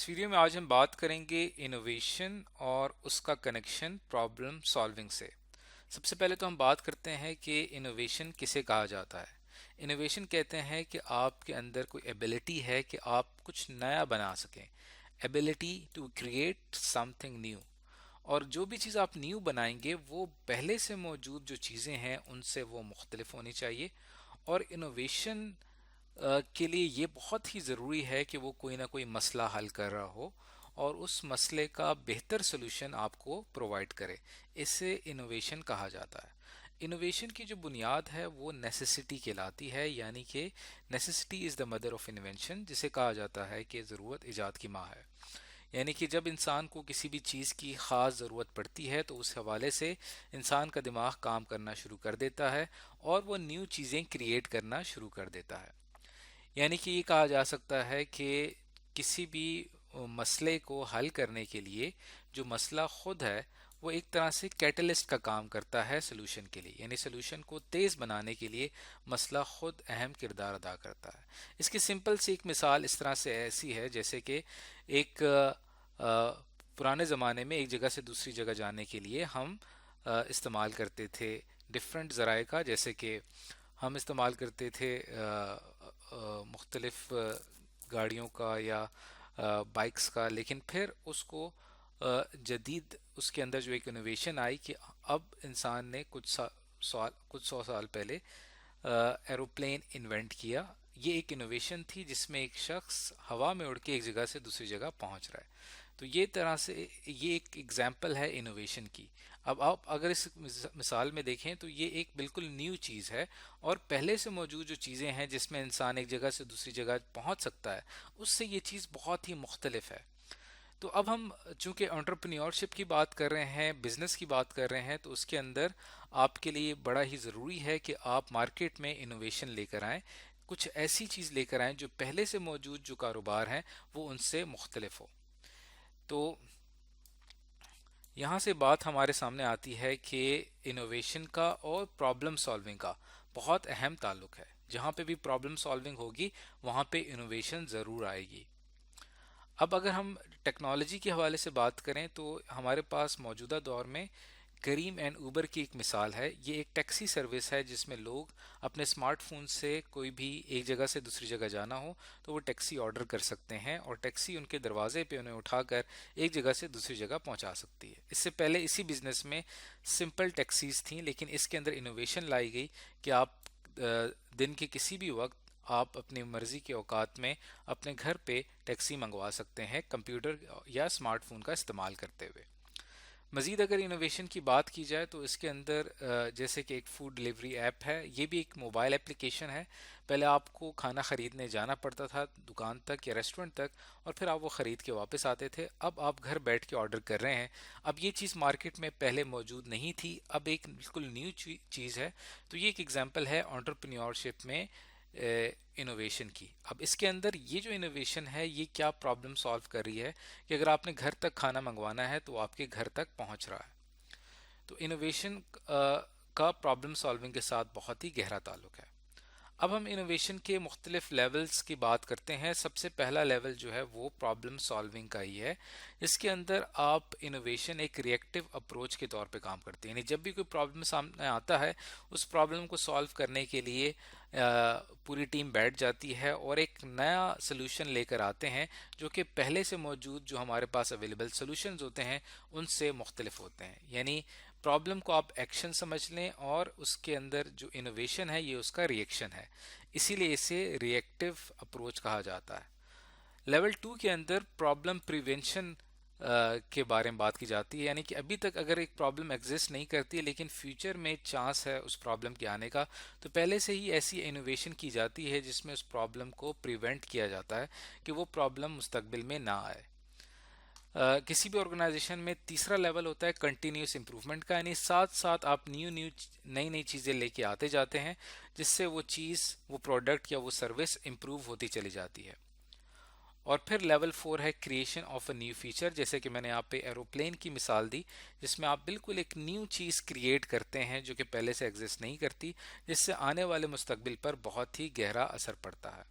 इस वीडियो में आज हम बात करेंगे इनोवेशन और उसका कनेक्शन प्रॉब्लम सॉल्विंग से। सबसे पहले तो हम बात करते हैं कि इनोवेशन किसे कहा जाता है। इनोवेशन कहते हैं कि आपके अंदर कोई एबिलिटी है कि आप कुछ नया बना सकें, ability to create something new. और जो भी चीज़ आप न्यू बनाएंगे वो पहले से मौजूद जो चीज़ें हैं उनसे वो मुख्तलिफ होनी चाहिए। और इनोवेशन के लिए ये बहुत ही ज़रूरी है कि वो कोई ना कोई मसला हल कर रहा हो और उस मसले का बेहतर सोल्यूशन आपको प्रोवाइड करे। इसे इनोवेशन कहा जाता है। इनोवेशन की जो बुनियाद है वो नेसेसिटी कहलाती है, यानी कि necessity is the mother of invention, जिसे कहा जाता है कि ज़रूरत ईजाद की माँ है। यानी कि जब इंसान को किसी भी चीज़ की ख़ास ज़रूरत पड़ती है तो उस हवाले से इंसान का दिमाग काम करना शुरू कर देता है और वो न्यू चीज़ें क्रिएट करना शुरू कर देता है। यानी कि ये कहा जा सकता है कि किसी भी मसले को हल करने के लिए जो मसला खुद है वो एक तरह से कैटलिस्ट का काम करता है सोल्यूशन के लिए, यानी सोल्यूशन को तेज़ बनाने के लिए मसला खुद अहम किरदार अदा करता है। इसकी सिंपल सी एक मिसाल इस तरह से ऐसी है जैसे कि एक पुराने ज़माने में एक जगह से दूसरी जगह जाने के लिए हम इस्तेमाल करते थे डिफरेंट ज़राए का, जैसे कि हम इस्तेमाल करते थे मुख्तलिफ गाड़ियों का या बाइक्स का। लेकिन फिर उसको जदीद उसके अंदर जो एक इनोवेशन आई कि अब इंसान ने कुछ सौ साल पहले एरोप्लेन इन्वेंट किया। ये एक इनोवेशन थी जिसमें एक शख्स हवा में उड़ के एक जगह से दूसरी जगह पहुंच रहा है। तो ये तरह से ये एक एग्जाम्पल है इनोवेशन की। अब आप अगर इस मिसाल में देखें तो ये एक बिल्कुल न्यू चीज़ है और पहले से मौजूद जो चीज़ें हैं जिसमें इंसान एक जगह से दूसरी जगह पहुंच सकता है उससे ये चीज़ बहुत ही मुख्तलिफ है। तो अब हम चूंकि एंटरप्रेन्योरशिप की बात कर रहे हैं, बिजनेस की बात कर रहे हैं, तो उसके अंदर आपके लिए बड़ा ही ज़रूरी है कि आप मार्केट में इनोवेशन लेकर आएँ, कुछ ऐसी चीज़ लेकर आएँ जो पहले से मौजूद जो कारोबार हैं वो उनसे मुख्तलिफ हो। तो यहाँ से बात हमारे सामने आती है कि इनोवेशन का और प्रॉब्लम सॉल्विंग का बहुत अहम ताल्लुक है। जहाँ पे भी प्रॉब्लम सॉल्विंग होगी वहाँ पे इनोवेशन ज़रूर आएगी। अब अगर हम टेक्नोलॉजी के हवाले से बात करें तो हमारे पास मौजूदा दौर में करीम एंड ऊबर की एक मिसाल है। ये एक टैक्सी सर्विस है जिसमें लोग अपने स्मार्टफोन से कोई भी एक जगह से दूसरी जगह जाना हो तो वो टैक्सी ऑर्डर कर सकते हैं और टैक्सी उनके दरवाजे पे उन्हें उठाकर एक जगह से दूसरी जगह पहुंचा सकती है। इससे पहले इसी बिजनेस में सिंपल टैक्सीज थी, लेकिन इसके अंदर इनोवेशन लाई गई कि आप दिन के किसी भी वक्त आप अपनी मर्जी के औकात में अपने घर पे टैक्सी मंगवा सकते हैं कंप्यूटर या स्मार्टफोन का इस्तेमाल करते हुए। मज़ीद अगर इनोवेशन की बात की जाए तो इसके अंदर जैसे कि एक फूड डिलीवरी ऐप है, ये भी एक मोबाइल एप्लीकेशन है। पहले आपको खाना ख़रीदने जाना पड़ता था दुकान तक या रेस्टोरेंट तक और फिर आप वो ख़रीद के वापस आते थे। अब आप घर बैठ के ऑर्डर कर रहे हैं। अब ये चीज़ मार्केट में पहले मौजूद नहीं थी, अब एक बिल्कुल न्यू चीज़ है। तो ये एक एग्जांपल है एंटरप्रेन्योरशिप में इनोवेशन की। अब इसके अंदर ये जो इनोवेशन है ये क्या प्रॉब्लम सॉल्व कर रही है कि अगर आपने घर तक खाना मंगवाना है तो आपके घर तक पहुंच रहा है। तो इनोवेशन का प्रॉब्लम सॉल्विंग के साथ बहुत ही गहरा ताल्लुक है। अब हम इनोवेशन के मुख्तलिफ लेवल्स की बात करते हैं। सबसे पहला लेवल जो है वो प्रॉब्लम सॉल्विंग का ही है। इसके अंदर आप इनोवेशन एक रिएक्टिव अप्रोच के तौर पे काम करते हैं, यानी जब भी कोई प्रॉब्लम सामने आता है उस प्रॉब्लम को सॉल्व करने के लिए पूरी टीम बैठ जाती है और एक नया सोल्यूशन लेकर आते हैं जो कि पहले से मौजूद जो हमारे पास अवेलेबल सोल्यूशंस होते हैं उनसे मुख्तलिफ होते हैं। यानी प्रॉब्लम को आप एक्शन समझ लें और उसके अंदर जो इनोवेशन है ये उसका रिएक्शन है, इसीलिए इसे रिएक्टिव अप्रोच कहा जाता है। लेवल 2 के अंदर प्रॉब्लम प्रिवेंशन के बारे में बात की जाती है, यानी कि अभी तक अगर एक प्रॉब्लम एग्जिस्ट नहीं करती है लेकिन फ्यूचर में चांस है उस प्रॉब्लम के आने का, तो पहले से ही ऐसी इनोवेशन की जाती है जिसमें उस प्रॉब्लम को प्रिवेंट किया जाता है कि वो प्रॉब्लम मुस्तकबिल में ना आए। किसी भी ऑर्गेनाइजेशन में तीसरा लेवल होता है कंटिन्यूस इंप्रूवमेंट का, यानी साथ साथ आप नई नई चीज़ें लेके आते जाते हैं जिससे वो चीज़, वो प्रोडक्ट या वो सर्विस इम्प्रूव होती चली जाती है। और फिर लेवल 4 है creation of a new feature, जैसे कि मैंने यहाँ पे एरोप्लेन की मिसाल दी जिसमें आप बिल्कुल एक न्यू चीज़ क्रिएट करते हैं जो कि पहले से एग्जिस्ट नहीं करती, जिससे आने वाले मुस्तकबिल पर बहुत ही गहरा असर पड़ता है।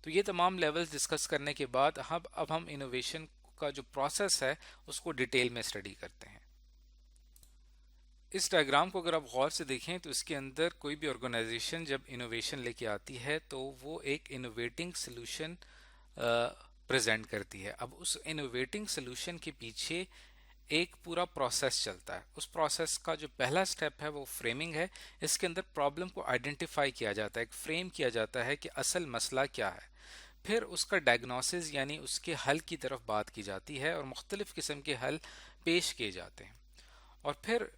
तो ये तमाम लेवल्स डिस्कस करने के बाद अब हम इनोवेशन का जो प्रोसेस है उसको डिटेल में स्टडी करते हैं। इस डायग्राम को अगर आप गौर से देखें तो इसके अंदर कोई भी ऑर्गेनाइजेशन जब इनोवेशन लेके आती है तो वो एक इनोवेटिंग सोल्यूशन प्रेजेंट करती है। अब उस इनोवेटिंग सोल्यूशन के पीछे एक पूरा प्रोसेस चलता है। उस प्रोसेस का जो पहला स्टेप है वो फ्रेमिंग है। इसके अंदर प्रॉब्लम को आइडेंटिफाई किया जाता है, एक फ्रेम किया जाता है कि असल मसला क्या है। फिर उसका डायग्नोसिस यानी उसके हल की तरफ बात की जाती है और मुख्तलिफ किस्म के हल पेश किए जाते हैं। और फिर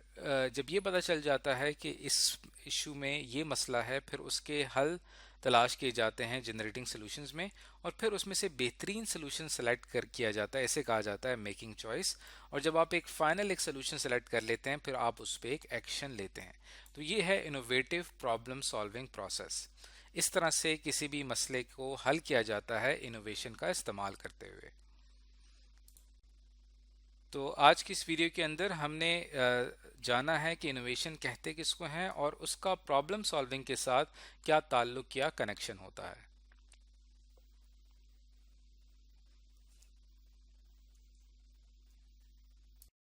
जब ये पता चल जाता है कि इस इशू में ये मसला है, फिर उसके हल तलाश किए जाते हैं जनरेटिंग सॉल्यूशंस में, और फिर उसमें से बेहतरीन सॉल्यूशन सेलेक्ट कर किया जाता है। ऐसे कहा जाता है मेकिंग चॉइस। और जब आप एक फाइनल एक सॉल्यूशन सेलेक्ट कर लेते हैं फिर आप उस पर एक एक्शन लेते हैं। तो ये है इनोवेटिव प्रॉब्लम सॉल्विंग प्रोसेस। इस तरह से किसी भी मसले को हल किया जाता है इनोवेशन का इस्तेमाल करते हुए। तो आज की इस वीडियो के अंदर हमने जाना है कि इनोवेशन कहते किसको हैं और उसका प्रॉब्लम सॉल्विंग के साथ क्या ताल्लुक या कनेक्शन होता है।